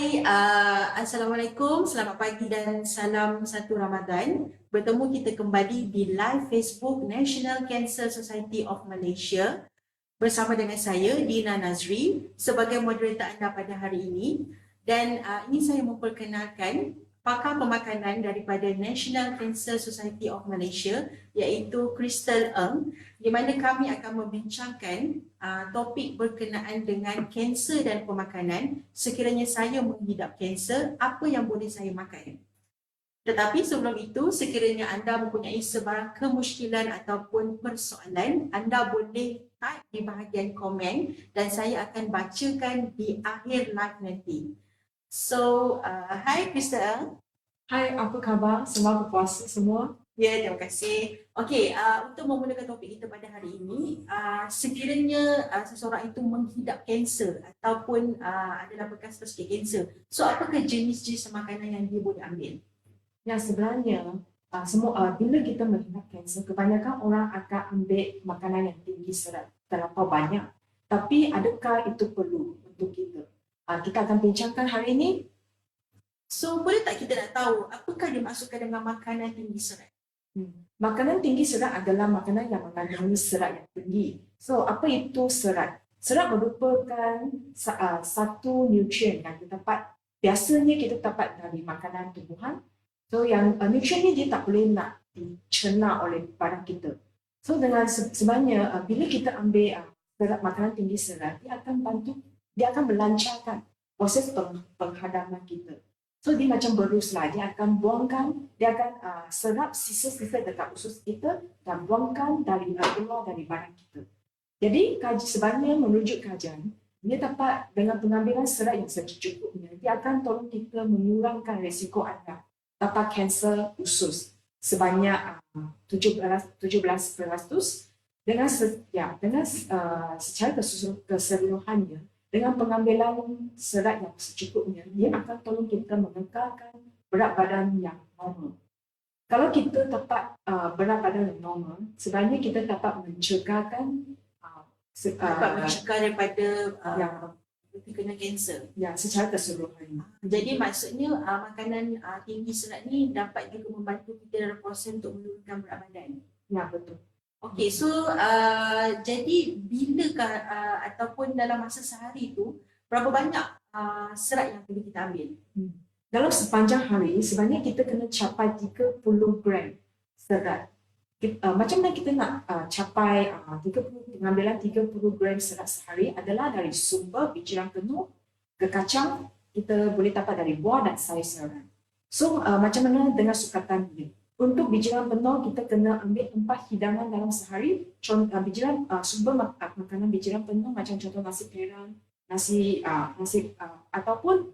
Assalamualaikum, selamat pagi dan salam satu Ramadan. Bertemu kita kembali di live Facebook National Cancer Society of Malaysia bersama dengan saya, Dina Nazri, sebagai moderator anda pada hari ini. Dan ini saya memperkenalkan pakar pemakanan daripada National Cancer Society of Malaysia, iaitu Crystal Ng, di mana kami akan membincangkan topik berkenaan dengan kanser dan pemakanan. Sekiranya saya menghidap kanser, apa yang boleh saya makan? Tetapi sebelum itu, sekiranya anda mempunyai sebarang kemusykilan ataupun persoalan, anda boleh type di bahagian komen dan saya akan bacakan di akhir live nanti. So, hi Crystal. Hai, apa khabar? Selamat berpuasa semua. Ya, terima kasih. Okey, untuk memulakan topik kita pada hari ini, sekiranya seseorang itu menghidap kanser ataupun adalah bekas pesakit kanser, so apakah jenis-jenis makanan yang dia boleh ambil? Ya, sebenarnya bila kita menghidap kanser, kebanyakan orang akan ambil makanan yang tinggi serat, terlampau banyak. Tapi adakah itu perlu untuk kita? Kita akan bincangkan hari ini. So, boleh tak kita nak tahu apakah dimaksudkan dengan makanan tinggi serat? Makanan tinggi serat adalah makanan yang mengandungi serat yang tinggi. So, apa itu serat? Serat merupakan satu nutrien yang biasanya kita dapat dari makanan tumbuhan. So, yang nutrien ni dia tak boleh nak dicerna oleh badan kita. So, dengan sebenarnya bila kita ambil makanan tinggi serat, dia akan melancarkan proses penghadaman kita. So, dia macam berus lah. Dia akan serap sisa-sisa dekat usus kita dan buangkan keluar dari badan kita. Jadi, sebenarnya merujuk kajian, dia dapat dengan pengambilan serat yang secukupnya, dia akan tolong kita mengurangkan risiko anda dapat kanser usus sebanyak 17% dengan secara keseluruhannya. Dengan pengambilan serat yang secukupnya, dia akan tolong kita mengekalkan berat badan yang normal. Kalau kita dapat berat badan yang normal, sebenarnya kita dapat mencegah daripada kena kanser. Ya, secara keseluruhan. Jadi maksudnya makanan tinggi serat ni dapat juga membantu kita dalam proses untuk menurunkan berat badan. Ya, betul. Okey, so jadi bilakah ataupun dalam masa sehari tu berapa banyak serat yang perlu kita ambil? Dalam sepanjang hari sebenarnya kita kena capai 30 gram serat. Macam mana kita nak capai pengambilan 30 gram serat sehari adalah dari sumber biji yang penuh ke kacang, kita boleh dapat dari buah dan sayur-sayuran. So macam mana dengan sukatan dia? Untuk bijiran penuh, kita kena ambil 4 hidangan dalam sehari. Sumber makanan bijiran penuh macam contoh nasi perang, nasi ataupun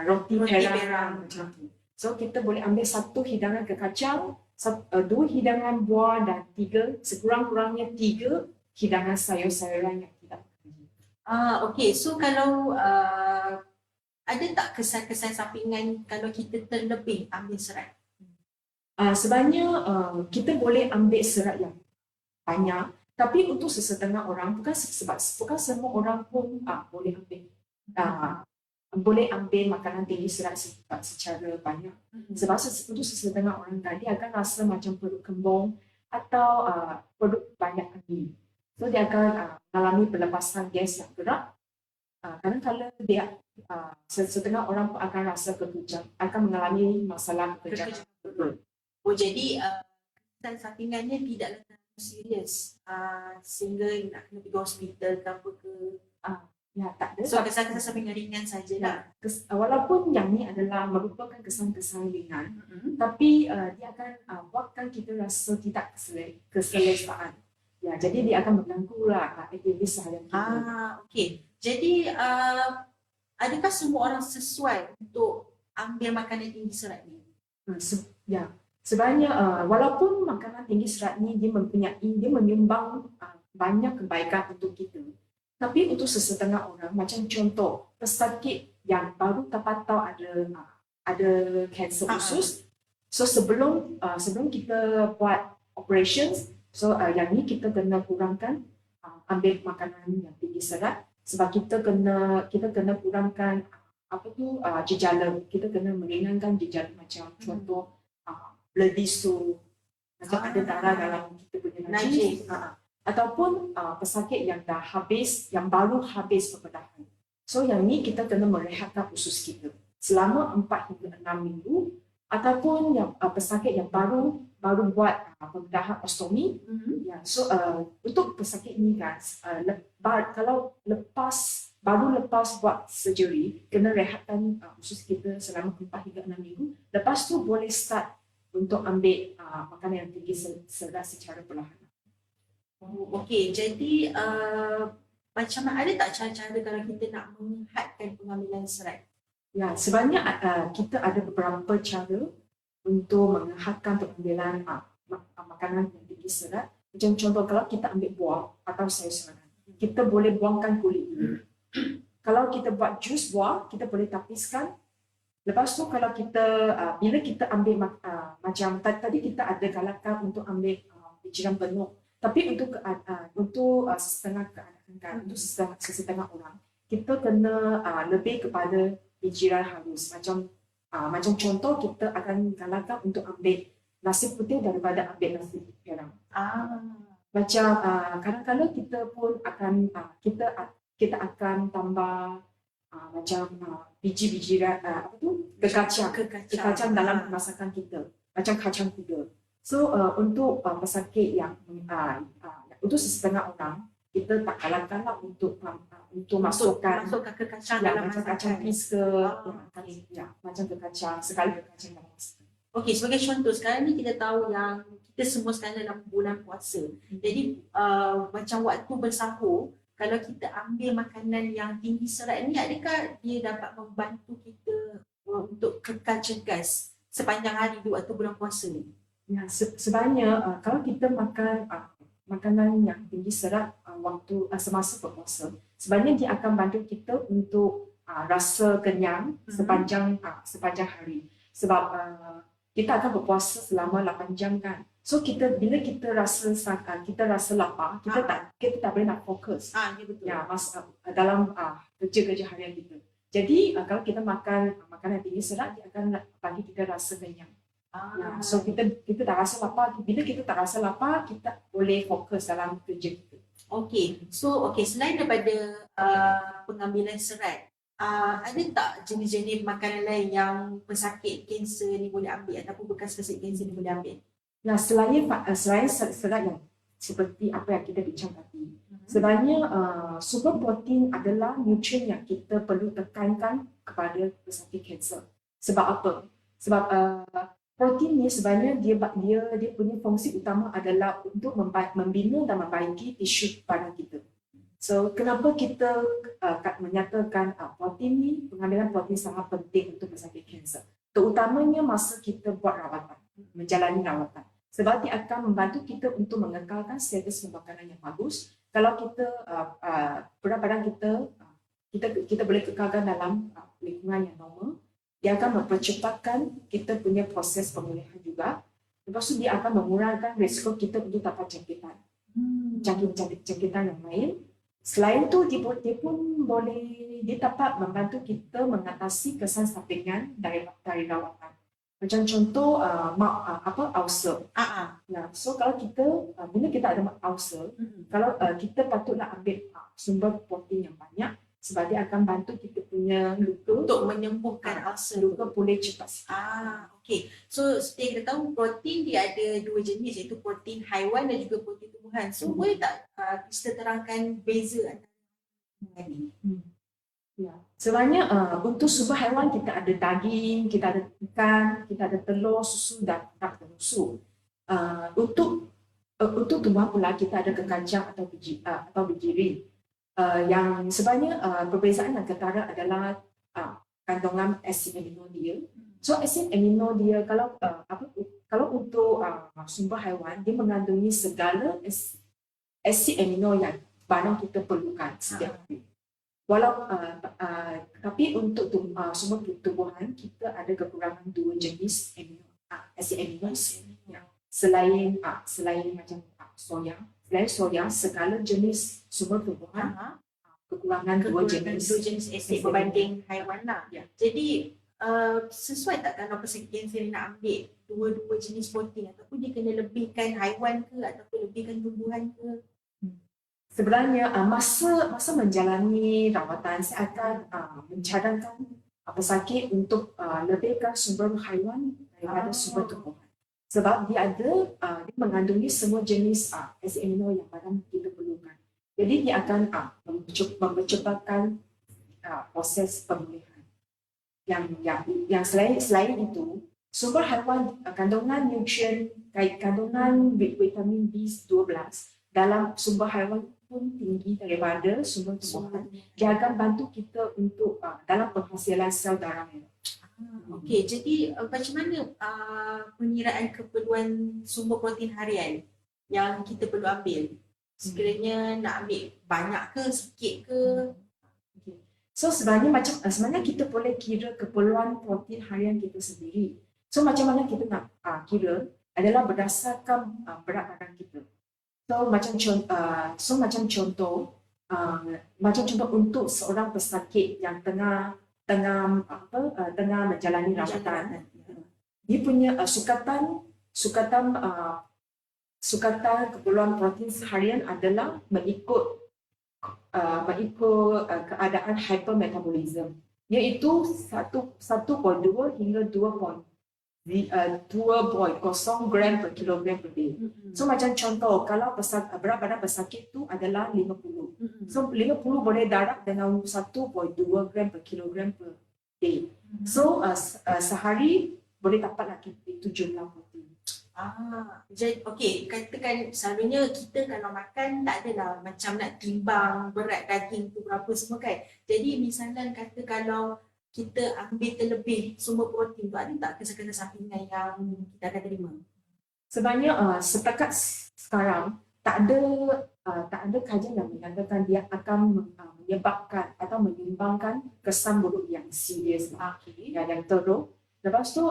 roti perang macam tu. So kita boleh ambil 1 hidangan ke kacang, 2 hidangan buah dan 3, sekurang-kurangnya 3 hidangan sayur-sayuran yang kita pergi. Okey, so kalau ada tak kesan-kesan sampingan kalau kita terlebih ambil serat? Sebenarnya kita boleh ambil serat yang banyak, tapi untuk sesetengah orang, bukan semua orang pun boleh ambil makanan tinggi serat secara banyak. Sebab untuk sesetengah orang dia akan rasa macam perut kembung atau perut banyak angin. So dia akan mengalami pelepasan gas yang gerak. Kadang-kadang setengah orang pun akan rasa kekejang, akan mengalami masalah kekejang. Oh, jadi kesan sampingannya tidaklah terlalu serius sehingga nak kena pergi hospital ke apa ke? Ya, tak ada. So kesan-kesan sampingan ringan sajalah. Walaupun yang ni adalah merupakan kesan-kesan ringan, tapi dia akan buatkan kita rasa tidak keselesaan. Ya, jadi dia akan mengganggulah aktivitas seharian kita. Okey. Jadi adakah semua orang sesuai untuk ambil makanan tinggi serat ni? Ya, sebenarnya walaupun makanan tinggi serat ni dia menyumbang banyak kebaikan untuk kita, tapi untuk sesetengah orang, macam contoh pesakit yang baru dapat tahu ada kanser usus, so sebelum kita buat operations, so yang ni kita kena kurangkan ambil makanan yang tinggi serat sebab kita kena kurangkan gejala, kita kena meringankan gejala macam contoh blood disorder, macam ada darah dalam kita punya najis, ataupun pesakit yang baru habis pembedahan. So yang ni kita kena merehatkan usus kita selama 4 hingga 6 minggu, ataupun yang pesakit yang baru buat pembedahan ostomi. So untuk pesakit ni kan, kalau baru lepas buat surgery, kena rehatkan usus kita selama 4 hingga 6 minggu. Lepas tu boleh start untuk ambil makanan yang tinggi serat secara perlahan. Okey, jadi macam mana, ada tak cara-cara kalau kita nak menghadkan pengambilan serat? Ya, sebenarnya kita ada beberapa cara untuk menghadkan pengambilan makanan yang tinggi serat. Macam contoh, kalau kita ambil buah atau sayur-sayuran, kita boleh buangkan kulit dulu. Kalau kita buat jus buah, kita boleh tapiskan. Lepas tu kalau bila kita ambil macam tadi kita ada galakkan untuk ambil bijiran penuh. Tapi untuk setengah keadaan, untuk sesetengah orang, kita kena lebih kepada bijiran halus. Macam contoh, kita akan galakkan untuk ambil nasi putih daripada ambil nasi merah. Macam kadang-kadang kita pun akan kita akan tambah macam biji-bijiran kekacang dalam masakan kita, macam kacang kuda. So untuk pesakit yang untuk setengah orang, kita tak galakkanlah untuk masukkan kekacang dalam masakan. Kacang pis macam kekacang, sekali kekacang dalam masakan. Okey, sebagai contoh, sekarang ni kita tahu yang kita semua sekarang dalam bulan puasa. Jadi macam waktu bersahur, kalau kita ambil makanan yang tinggi serat ni, adakah dia dapat membantu kita untuk kekal cergas sepanjang hari di waktu bulan puasa ni? Ya, sebenarnya kalau kita makan makanan yang tinggi serat waktu semasa berpuasa, sebenarnya dia akan bantu kita untuk rasa kenyang sepanjang hari. Sebab kita akan berpuasa selama 8 jam kan. So bila kita rasa lapar, kita tak boleh nak fokus. Ya, betul. Dalam kerja harian kita. Jadi kalau kita makan makanan tinggi serat, dia akan bagi kita rasa kenyang. So kita tak rasa lapar. Bila kita tak rasa lapar, kita boleh fokus dalam kerja kita. Okey, so selain daripada pengambilan serat, ada tak jenis-jenis makanan lain yang pesakit kanser ni boleh ambil ataupun bekas pesakit kanser ni boleh ambil? Nah, selain serat yang seperti apa yang kita bincang tadi, sebenarnya sumber protein adalah nutrien yang kita perlu tekankan kepada pesakit kanser. Sebab apa? Sebab protein ni sebenarnya dia punya fungsi utama adalah untuk membina dan membaiki tisu badan kita. So kenapa kita menyatakan protein ni, pengambilan protein sangat penting untuk pesakit kanser, terutamanya masa kita buat rawatan, menjalani rawatan. Sebab dia akan membantu kita untuk mengekalkan status pembakaran yang bagus. Kalau berat badan kita boleh kekalkan dalam lingkungan yang normal, dia akan mempercepatkan kita punya proses pemulihan juga. Lepas tu dia akan mengurangkan risiko kita untuk dapat jangkitan yang lain. Selain tu dia dapat membantu kita mengatasi kesan sampingan dari rawatan. Macam contoh ulcer. So kalau bila kita ada ulcer, kalau kita patutlah ambil sumber protein yang banyak, sebab dia akan bantu kita punya luka untuk menyembuhkan ulcer. Luka boleh cepat. Okey. So seperti kita tahu, protein dia ada 2 jenis, iaitu protein haiwan dan juga protein tumbuhan. So boleh tak kita terangkan beza antara ini? Ya. Sebenarnya untuk sumber haiwan kita ada daging, kita ada ikan, kita ada telur, susu dan susu. Untuk tumbuhan pula kita ada kekacang atau bijirin. Yang sebenarnya perbezaan yang ketara adalah kandungan asid amino dia. So asid amino dia kalau untuk sumber haiwan, dia mengandungi segala asid amino yang badan kita perlukan setiap hari. Tapi untuk sumber tumbuhan, kita ada kekurangan 2 jenis asid amino. Selain macam soya, segala jenis sumber tumbuhan kekurangan dua jenis asid berbanding haiwan lah. Ya. Jadi sesuai tak kalau pesakit kanser ni nak ambil dua-dua jenis protein ataupun dia kena lebihkan haiwan ke ataupun lebihkan tumbuhan ke? Sebenarnya masa menjalani rawatan saya akan mencadangkan pesakit untuk lebihkan sumber haiwan daripada sumber tumbuhan. Sebab dia mengandungi semua jenis asid amino yang badan kita perlukan. Jadi dia akan mempercepatkan proses pemulihan. Yang selain itu, sumber haiwan kandungan nutrien, kandungan vitamin B12 dalam sumber haiwan pun tinggi daripada sumber tumbuhan. Dia akan bantu kita untuk dalam penghasilan sel darah merah. Okey, jadi macam mana pengiraan keperluan sumber protein harian yang kita perlu ambil? Sekiranya nak ambil banyak ke, sikit ke? So sebenarnya kita boleh kira keperluan protein harian kita sendiri. So macam mana kita nak kira adalah berdasarkan berat badan kita. So macam contoh untuk seorang pesakit yang tengah menjalani rawatan, dia punya sukatan keperluan protein harian adalah mengikut keadaan hypermetabolism, iaitu 1.2 hingga 2.0 gram per kilogram per day. So macam contoh, kalau berat badan pesakit tu adalah 50. So 50 boleh darab dengan 1.2 gram per kilogram per day. So sehari boleh dapat lagi itu jumlah protein. Jadi okey, katakan selalunya kita kalau makan tak adalah macam nak timbang berat daging tu berapa semua kan. Jadi misalnya kata kalau kita ambil terlebih sumber protein tu, ada tak kesan-kesan sampingan yang kita akan terima? Sebenarnya setakat sekarang tak ada kajian yang mengatakan dia akan menyebabkan atau menyumbangkan kesan buruk yang serius, yang teruk. Lepas tu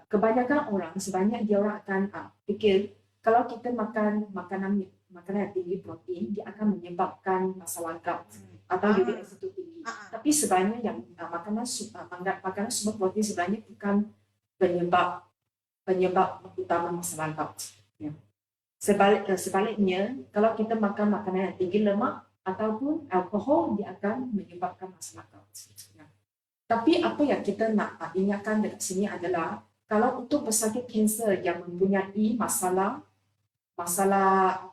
kebanyakan orang sebanyak dia orang akan fikir kalau kita makan makanan yang tinggi protein, dia akan menyebabkan masalah gout atau uric acid tinggi. Tapi sebenarnya yang makanan sumber protein sebenarnya bukan penyebab utama masalah gout. Ya. Sebaliknya, kalau kita makan makanan yang tinggi lemak ataupun alkohol, dia akan menyebabkan masalah gout. Ya. Tapi apa yang kita nak ingatkan dekat sini adalah kalau untuk pesakit kanser yang mempunyai masalah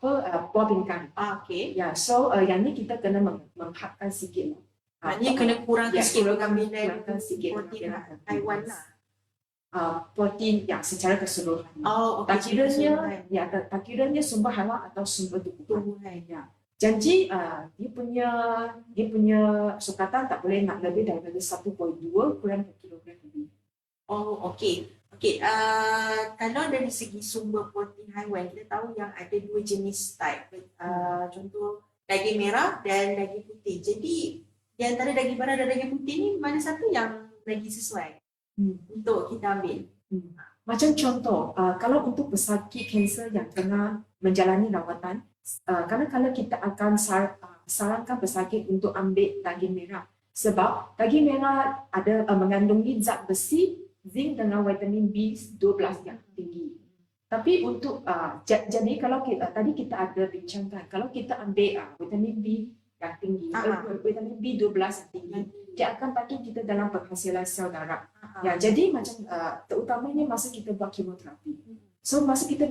buah pinggang. Ya, so yang ni kita kena menghadkan sikit. Maknanya kena kurangkan sikit pengambilan protein haiwan lah. Protein yang secara keseluruhan. Tak kiranya sumber haiwan atau sumber tumbuhan. Ya. Janji dia punya sukatan tak boleh nak lebih daripada 1.2 gram per kilogram lebih. Okey. Kalau dari segi sumber protein haiwan, kita tahu yang ada dua jenis type. Contoh daging merah dan daging putih. Jadi di antara daging merah dan daging putih ni mana satu yang lagi sesuai untuk kita ambil? Macam contoh, kalau untuk pesakit kanser yang tengah menjalani rawatan, kadang-kadang kita akan sarankan pesakit untuk ambil daging merah sebab daging merah ada mengandungi zat besi, zinc dengan vitamin B12 yang tinggi. Tapi untuk jadi kalau tadi kita ada bincangkan, kalau kita ambil vitamin B yang tinggi, vitamin B12 yang tinggi, dia akan bantu kita dalam penghasilan sel darah. Ya, jadi macam terutamanya masa kita buat kemoterapi. So masa kita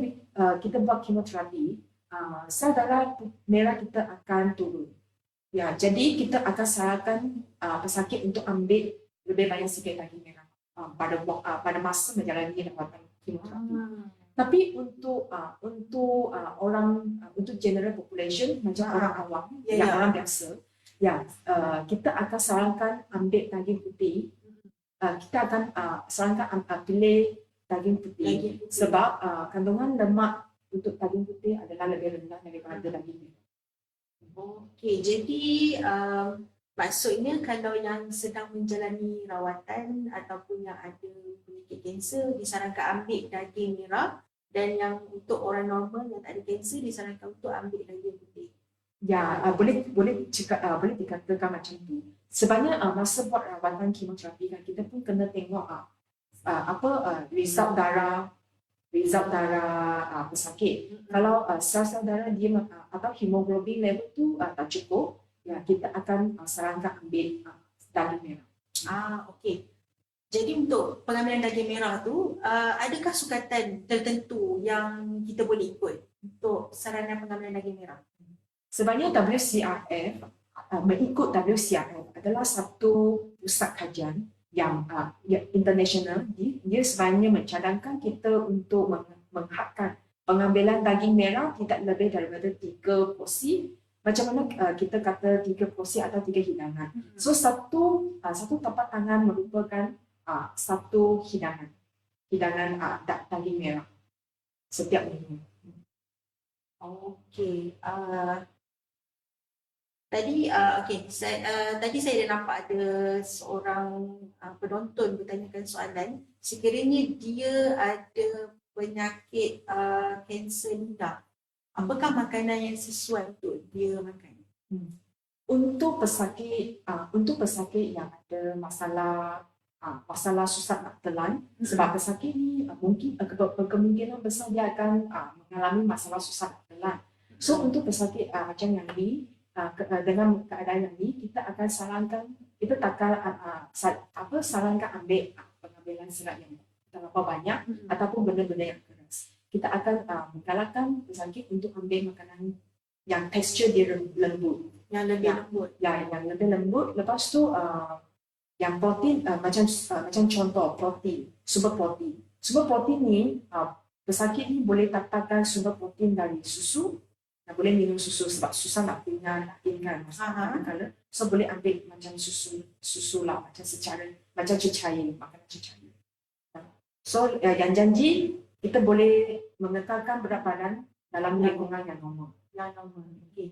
buat kemoterapi, sel darah merah kita akan turun. Ya, jadi kita akan sarankan pesakit untuk ambil lebih banyak sikit daging merah pada masa menjalani rawatan kemoterapi. Tapi untuk general population macam orang awam, orang biasa, kita akan sarankan ambil daging putih. Kita akan sarankan pilih daging putih sebab kandungan lemak untuk daging putih adalah lebih rendah daripada daging merah. Okey, jadi maksudnya kalau yang sedang menjalani rawatan ataupun yang ada penyakit kanser disarankan ambil daging merah, dan yang untuk orang normal yang tak ada kanser disarankan untuk ambil daging putih. Ya, boleh dikatakan macam tu. Sebenarnya masa buat rawatan kemoterapi kan kita pun kena tengok result darah pesakit. Kalau sel-sel darah dia atau hemoglobin level tu tak cukup, ya kita akan sarankan ambil daging merah. Okey. Jadi untuk pengambilan daging merah tu, adakah sukatan tertentu yang kita boleh ikut untuk saranan pengambilan daging merah? Sebenarnya WCRF, mengikut WCRF adalah satu pusat kajian yang international. Dia sebenarnya mencadangkan kita untuk menghadkan pengambilan daging merah tidak lebih daripada 3 porsi. Macam mana kita kata 3 porsi atau 3 hidangan. So satu tapak tangan merupakan satu hidangan daging merah setiap minggu. Okey. Tadi tadi saya dah nampak ada seorang penonton bertanyakan soalan, sekiranya dia ada penyakit kanser lidah, apakah makanan yang sesuai untuk dia makan? Untuk pesakit yang ada masalah susah nak telan, sebab pesakit ni mungkin kemungkinan besar dia akan mengalami masalah susah nak telan. So untuk pesakit macam yang ni, dengan keadaan yang ni, kita akan sarankan ambil pengambilan serat yang terlalu banyak ataupun benda-benda yang keras. Kita akan menggalakkan pesakit untuk ambil makanan yang tekstur dia lembut. Yang lebih lembut. Ya, yang lebih lembut. Lepas tu yang protein macam contoh protein, super protein. Super protein ni pesakit ni boleh dapatkan sumber protein dari susu. Boleh minum susu sebab susah nak tinggal kalau so boleh ambil macam susu lah macam cecair, makanan cecair. So yang janji kita boleh mengekalkan berat badan dalam lingkungan yang normal. Okey.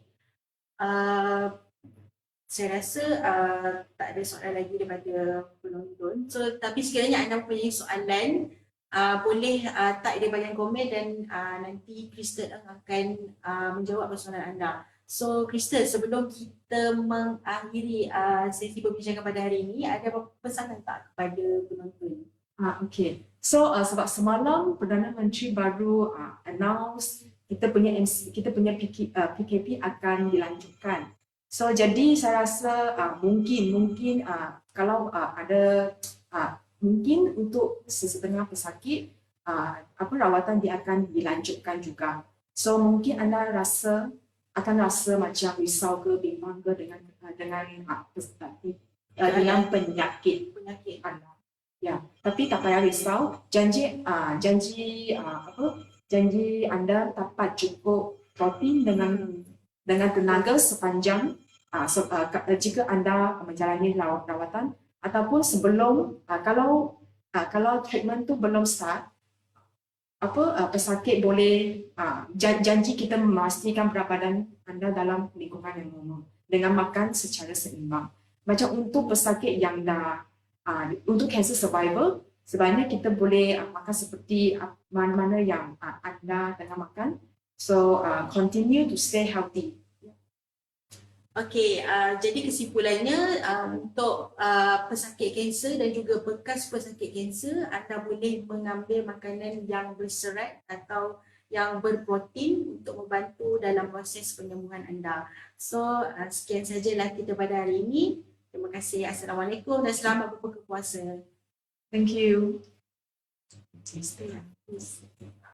Saya rasa tak ada soalan lagi daripada penonton. So tapi sekiranya anda mempunyai soalan, boleh type di bahagian komen dan nanti Crystal akan menjawab persoalan anda. So Crystal, sebelum kita mengakhiri sesi perbincangan pada hari ini, ada apa pesanan tak kepada penonton? Okay. So sebab semalam Perdana Menteri baru announce kita punya PKP akan dilanjutkan. So jadi saya rasa mungkin kalau ada mungkin untuk sesetengah pesakit rawatan dia akan dilanjutkan juga. So mungkin anda akan rasa macam risau ke bimbang ke dengan penyakit anda. Ya, tapi tak payah risau. Janji anda dapat cukup protein dengan tenaga sepanjang jika anda menjalani rawatan ataupun sebelum kalau treatment tu belum start, pesakit boleh janji kita memastikan berat badan anda dalam lingkungan yang normal dengan makan secara seimbang. Macam untuk pesakit yang dah untuk cancer survivor, sebenarnya kita boleh makan seperti mana-mana yang anda tengah makan. So continue to stay healthy. Okey, jadi kesimpulannya untuk pesakit kanser dan juga bekas pesakit kanser, anda boleh mengambil makanan yang berserat atau yang berprotein untuk membantu dalam proses penyembuhan anda. So sekian sajalah kita pada hari ini. Terima kasih. Assalamualaikum dan selamat berbuka puasa. Thank you.